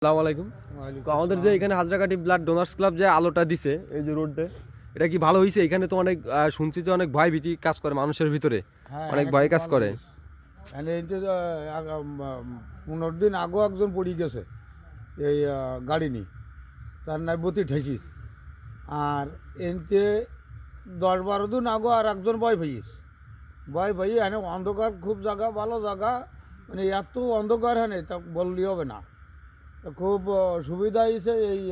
আসসালামু আলাইকুম। তো আমাদের যে এখানে হাজরাকাঠি ব্লাড ডোনার্স ক্লাব যে আলোটা দিছে এই যে রোডে, এটা কি ভালো হয়েছে? এখানে তো অনেক শুনছি যে অনেক ভয় ভীতি কাজ করে মানুষের ভিতরে, অনেক ভয় কাজ করে। 15 দিন আগেও একজন পড়ে গেছে এই গাড়ি নিয়ে, তার নাই বতি ঠেসিস। আর এনতে 10-12 দিন আগেও আর একজন ভয় পাইস এনে অন্ধকার খুব জায়গা, ভালো জায়গা, মানে এত অন্ধকার হ্যাঁ তা বললি হবে না। খুব সুবিধা হয়েছে এই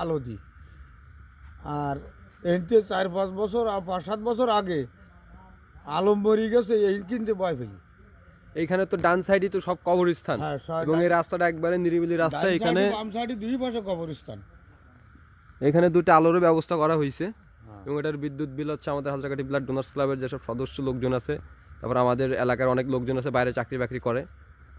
আলো দিয়ে। আর এনতে 4-5 বছর আর 5-7 বছর আগে আলম মরি গেছে এই কিনতে ভয় পাই। এইখানে তো ডান সাইডে তো সব কবরস্থান, হ্যাঁ, এবং এই রাস্তাটা একবারে নিরিবিলি রাস্তা। এখানে বাম সাইডে দুই পাশে কবরস্থান। এখানে দুটো আলোরও ব্যবস্থা করা হয়েছে, হ্যাঁ। এবং এটার বিদ্যুৎ বিল হচ্ছে আমাদের হাজরাকাঠি ব্লাড ডোনার্স ক্লাবের যেসব সদস্য লোকজন আছে, তারপর আমাদের এলাকার অনেক লোকজন আছে বাইরে চাকরি বাকরি করে,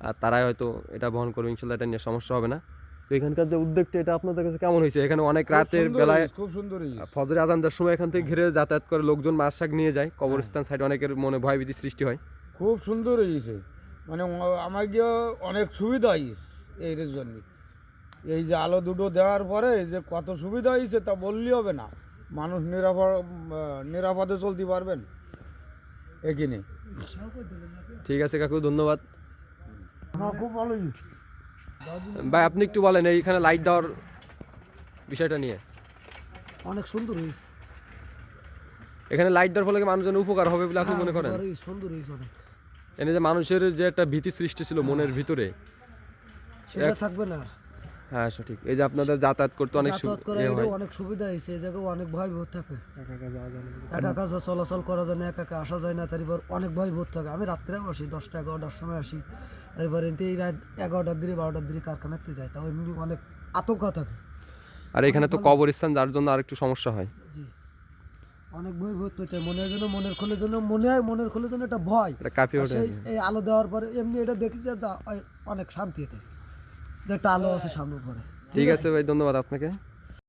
আর তারাই হয়তো এটা বহন করবে। ইনশাল্লাহ এটা নিয়ে সমস্যা হবে না। তো এখানকার যে উদ্যোগটা, এটা আপনাদের কাছে কেমন হয়েছে? এখানে অনেক রাতের বেলায় খুব সুন্দর ফজরে আজানদের সময় এখান থেকে ঘিরে যাতায়াত করে লোকজন মাছ শাক নিয়ে যায়। কবরস্থান সাইডে অনেকের মনে ভয়ভীতি সৃষ্টি হয়। খুব সুন্দর হয়েছে, মানে আমার গিয়ে অনেক সুবিধা হয়েছে এই জন্য। এই যে আলো দুটো দেওয়ার পরে যে কত সুবিধা হয়েছে তা বললেই হবে না। মানুষ নিরাপদে চলতে পারবেন এখানে। ঠিক আছে কাকু, ধন্যবাদ। খুব ভালো ভাই আপনি একটু বলেন এইখানে লাইট দেওয়ার বিষয়টা নিয়ে। অনেক সুন্দর হয়েছে। এখানে লাইট দেওয়ার ফলে কি মানুষজনের উপকার হবে বলে আপনি মনে করেন? সুন্দর হয়েছে অনেক। এনে যে মানুষের যে একটা ভীতি সৃষ্টি ছিল মনের ভিতরে, সেটা থাকবে না। হ্যাঁ সঠিক। এই যে আপনাদের যাতায়াত করতে অনেক অনেক সুবিধা হয়েছে। এই জায়গায় অনেক ভয় ভূত থাকে, একা একা চলাচল করা যায় না, একা একা আসা যায় না। তারপর অনেক ভয় ভূত থাকে। আমি রাত্রে আসি 10টা-11টার সময় আসি, এরপর এই রাত 11টার দিকে 12টার দিকে কারখানাতে যাই, তাও এমনি অনেক আতঙ্ক থাকে। আর এখানে তো কবরস্থান, যার জন্য আর একটু সমস্যা হয়। জি, অনেক ভয় ভূত পেতে মনের জন্য, মনের খোলের জন্য, মনের খোলের জন্য একটা ভয়, এটা কাঁপিয়ে ওঠে। এই আলো দেওয়ার পরে এমনি এটা দেখি যে অনেক শান্তি হতে, যে একটা আলো আছে সামনে পরে। ঠিক আছে ভাই, ধন্যবাদ আপনাকে।